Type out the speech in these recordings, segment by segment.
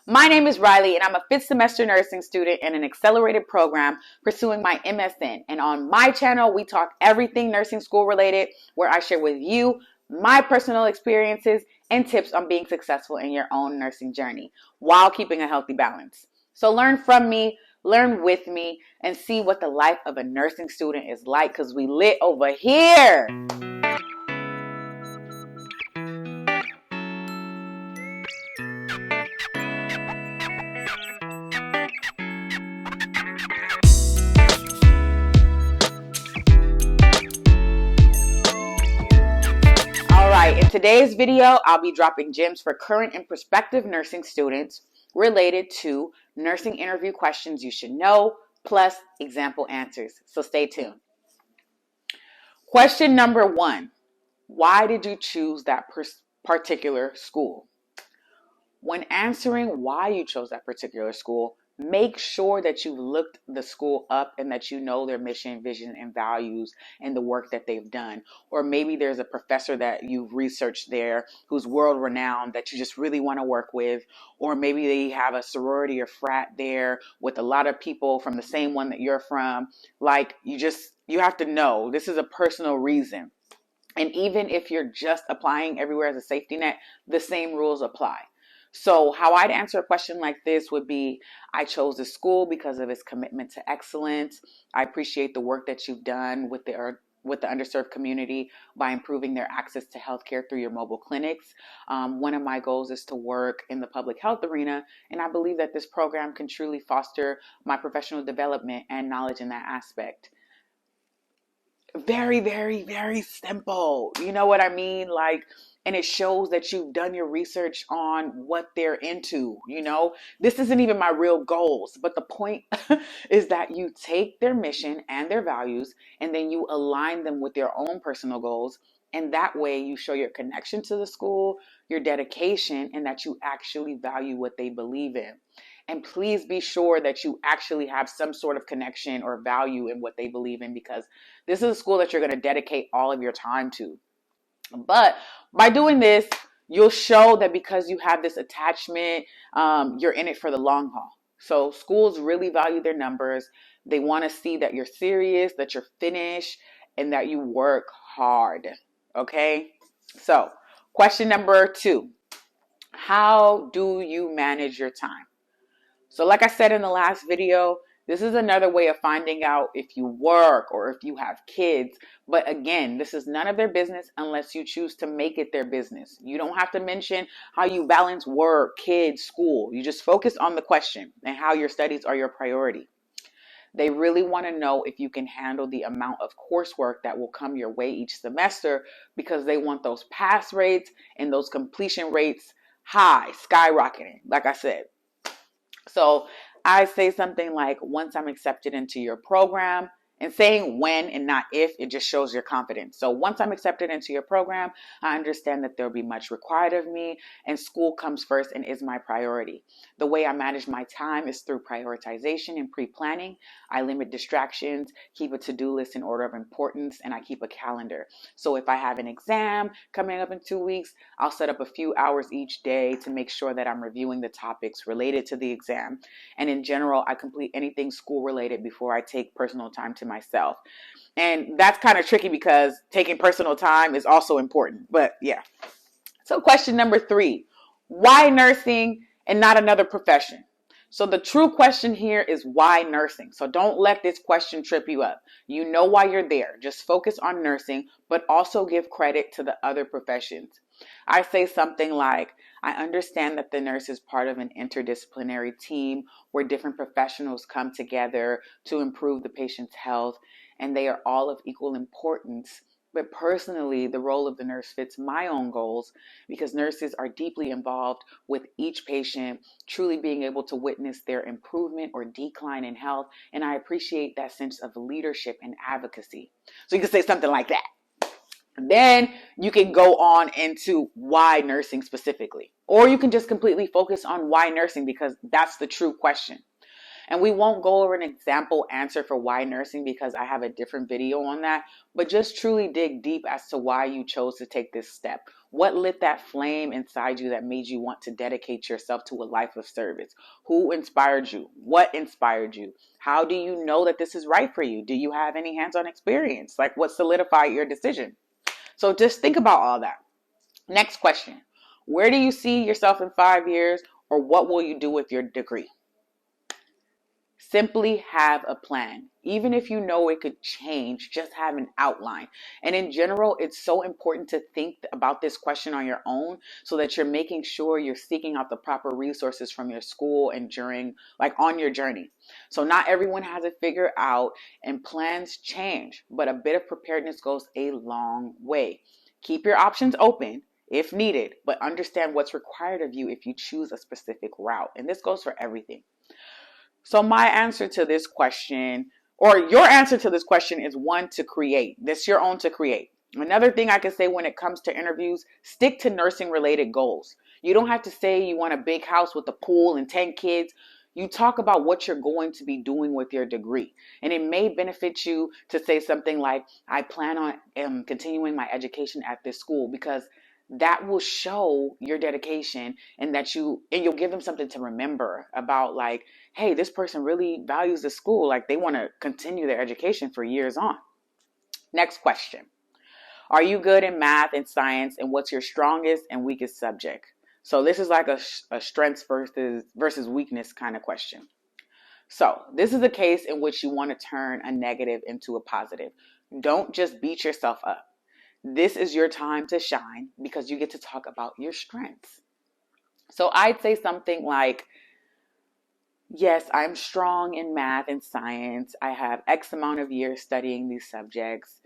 My name is Riley, and I'm a fifth semester nursing student in an accelerated program pursuing my MSN. And on my channel, we talk everything nursing school related, where I share with you my personal experiences and tips on being successful in your own nursing journey while keeping a healthy balance. So learn from me, learn with me, and see what the life of a nursing student is like, because we lit over here. All right, in today's video, I'll be dropping gems for current and prospective nursing students related to nursing interview questions you should know, plus example answers. So stay tuned. Question number 1. Why did you choose that particular school? When answering why you chose that particular school, make sure that you've looked the school up and that you know their mission, vision, and values and the work that they've done. Or maybe there's a professor that you've researched there who's world renowned that you just really want to work with. Or maybe they have a sorority or frat there with a lot of people from the same one that you're from. Like, you have to know this is a personal reason. And even if you're just applying everywhere as a safety net, the same rules apply. So how I'd answer a question like this would be, I chose this school because of its commitment to excellence. I appreciate the work that you've done with the underserved community by improving their access to healthcare through your mobile clinics. One of my goals is to work in the public health arena, and I believe that this program can truly foster my professional development and knowledge in that aspect. Very, very, very simple. You know what I mean? And it shows that you've done your research on what they're into. This isn't even my real goals, but the point is that you take their mission and their values and then you align them with your own personal goals. And that way you show your connection to the school, your dedication, and that you actually value what they believe in. And please be sure that you actually have some sort of connection or value in what they believe in, because this is a school that you're going to dedicate all of your time to. But by doing this, you'll show that because you have this attachment, you're in it for the long haul. So schools really value their numbers. They want to see that you're serious, that you're finished, and that you work hard. Okay? So question number 2. How do you manage your time? So like I said in the last video, this is another way of finding out if you work or if you have kids. But again, this is none of their business unless you choose to make it their business. You don't have to mention how you balance work, kids, school. You just focus on the question and how your studies are your priority. They really want to know if you can handle the amount of coursework that will come your way each semester, because they want those pass rates and those completion rates high, skyrocketing, like I said. So I say something like, once I'm accepted into your program, and saying when and not if, it just shows your confidence. So once I'm accepted into your program, I understand that there'll be much required of me, and school comes first and is my priority. The way I manage my time is through prioritization and pre-planning. I limit distractions, keep a to-do list in order of importance, and I keep a calendar. So if I have an exam coming up in 2 weeks, I'll set up a few hours each day to make sure that I'm reviewing the topics related to the exam. And in general, I complete anything school related before I take personal time to myself. And that's kind of tricky because taking personal time is also important. But yeah. So question number 3, why nursing and not another profession? So the true question here is, why nursing? So don't let this question trip you up. You know why you're there. Just focus on nursing, but also give credit to the other professions. I say something like, I understand that the nurse is part of an interdisciplinary team where different professionals come together to improve the patient's health, and they are all of equal importance. But personally, the role of the nurse fits my own goals because nurses are deeply involved with each patient, truly being able to witness their improvement or decline in health. And I appreciate that sense of leadership and advocacy. So you can say something like that. Then you can go on into why nursing specifically. Or you can just completely focus on why nursing, because that's the true question. And we won't go over an example answer for why nursing because I have a different video on that, but just truly dig deep as to why you chose to take this step. What lit that flame inside you that made you want to dedicate yourself to a life of service? Who inspired you? What inspired you? How do you know that this is right for you? Do you have any hands-on experience? Like, what solidified your decision? So just think about all that. Next question. Where do you see yourself in 5 years, or what will you do with your degree? Simply have a plan. Even if you know it could change, just have an outline. And in general, it's so important to think about this question on your own so that you're making sure you're seeking out the proper resources from your school and during, like, on your journey. So not everyone has it figured out and plans change, but a bit of preparedness goes a long way. Keep your options open if needed, but understand what's required of you if you choose a specific route. And this goes for everything. So my answer to this question, or your answer to this question, is one, to create. This your own to create. Another thing I can say when it comes to interviews, stick to nursing related goals. You don't have to say you want a big house with a pool and 10 kids. You talk about what you're going to be doing with your degree. And it may benefit you to say something like, I plan on continuing my education at this school, because that will show your dedication, and you'll give them something to remember about, like, hey, this person really values the school. Like, they want to continue their education for years on. Next question. Are you good in math and science, and what's your strongest and weakest subject? So this is like a strengths versus weakness kind of question. So this is a case in which you want to turn a negative into a positive. Don't just beat yourself up. This is your time to shine because you get to talk about your strengths. So I'd say something like, yes, I'm strong in math and science. I have X amount of years studying these subjects.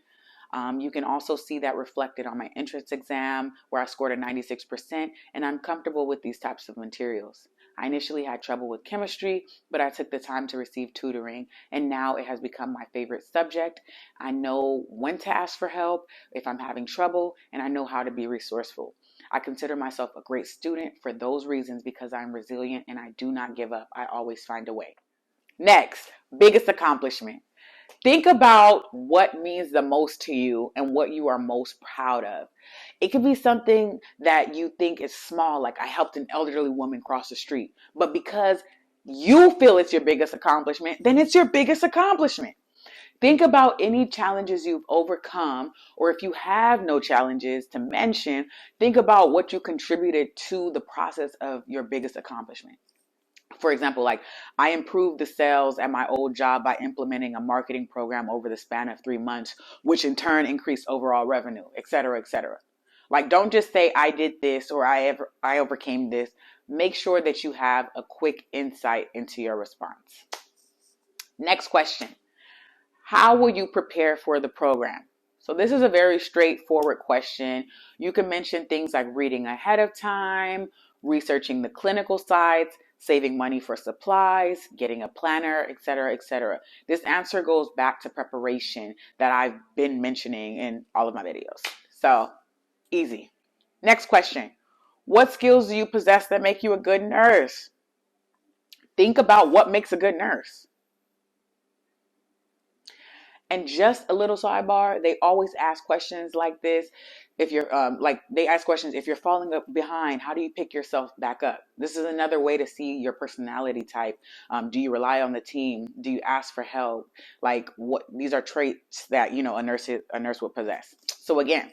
You can also see that reflected on my entrance exam where I scored a 96%, and I'm comfortable with these types of materials. I initially had trouble with chemistry, but I took the time to receive tutoring, and now it has become my favorite subject. I know when to ask for help if I'm having trouble, and I know how to be resourceful. I consider myself a great student for those reasons because I'm resilient and I do not give up. I always find a way. Next, biggest accomplishment. Think about what means the most to you and what you are most proud of. It could be something that you think is small, like I helped an elderly woman cross the street. But because you feel it's your biggest accomplishment, then it's your biggest accomplishment. Think about any challenges you've overcome, or if you have no challenges to mention, think about what you contributed to the process of your biggest accomplishment. For example, like, I improved the sales at my old job by implementing a marketing program over the span of 3 months, which in turn increased overall revenue, et cetera, et cetera. Like, don't just say I did this or I overcame this. Make sure that you have a quick insight into your response. Next question. How will you prepare for the program? So this is a very straightforward question. You can mention things like reading ahead of time, researching the clinical sites, saving money for supplies, getting a planner, etc., etc. This answer goes back to preparation that I've been mentioning in all of my videos. So, easy. Next question. What skills do you possess that make you a good nurse? Think about what makes a good nurse. And just a little sidebar, they always ask questions like this. If you're they ask questions, if you're falling up behind, how do you pick yourself back up? This is another way to see your personality type. Do you rely on the team? Do you ask for help? Like, what, these are traits that, a nurse would possess. So again,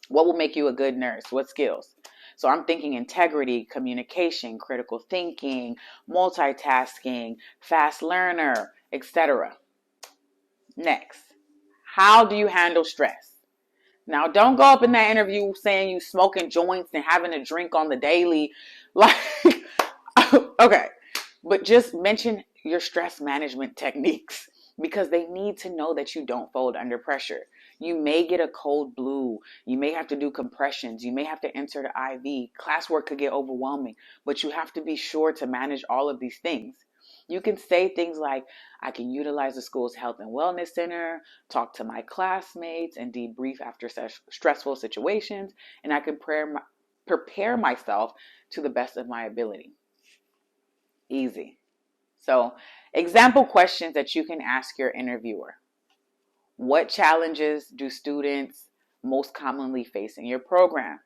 what will make you a good nurse? What skills? So I'm thinking integrity, communication, critical thinking, multitasking, fast learner, etc. Next, how do you handle stress? Now, don't go up in that interview saying you smoking joints and having a drink on the daily. Like, okay, but just mention your stress management techniques because they need to know that you don't fold under pressure. You may get a cold blue. You may have to do compressions. You may have to enter the IV. Classwork could get overwhelming, but you have to be sure to manage all of these things. You can say things like, I can utilize the school's health and wellness center, talk to my classmates, and debrief after stressful situations, and I can prepare myself to the best of my ability. Easy. So, example questions that you can ask your interviewer. What challenges do students most commonly face in your program?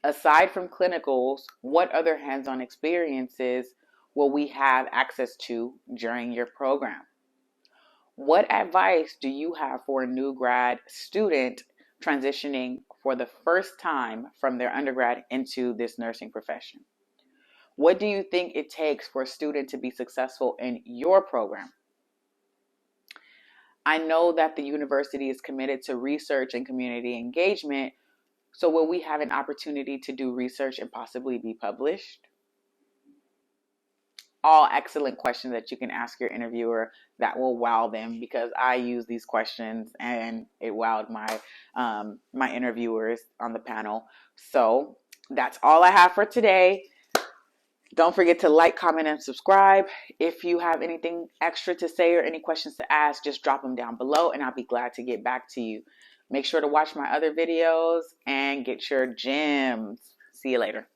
Aside from clinicals, what other hands-on experiences will we have access to during your program? What advice do you have for a new grad student transitioning for the first time from their undergrad into this nursing profession? What do you think it takes for a student to be successful in your program? I know that the university is committed to research and community engagement, so will we have an opportunity to do research and possibly be published? All excellent questions that you can ask your interviewer that will wow them, because I use these questions and it wowed my interviewers on the panel. So that's all I have for today. Don't forget to like, comment, and subscribe. If you have anything extra to say or any questions to ask, just drop them down below and I'll be glad to get back to you. Make sure to watch my other videos and get your gems. See you later.